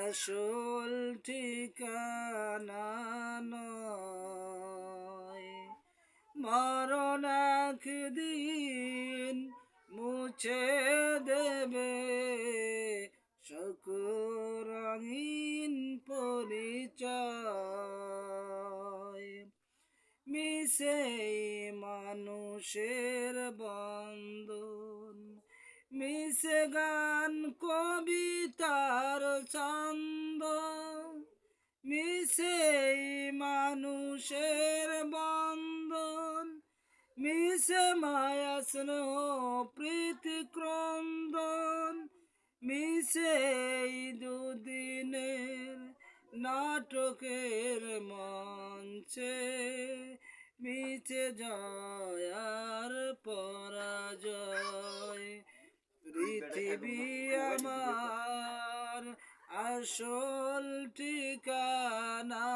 আসল ঠিকানা নয়। মরণ একদিন মুছে দেবে রঙিন পরিচয়। মিশে মানুষের বন্ধন, মিশে গান কবিতার ছন্দ, মিশে মানুষের বন্ধন, মিশে মায়া স্নেহ প্রীতি ক্রন্দন, মিশে দুদিনের নাটকের মঞ্চে, মিছে জয় আর পরাজয়। পৃথিবী আমার আসল ঠিকানা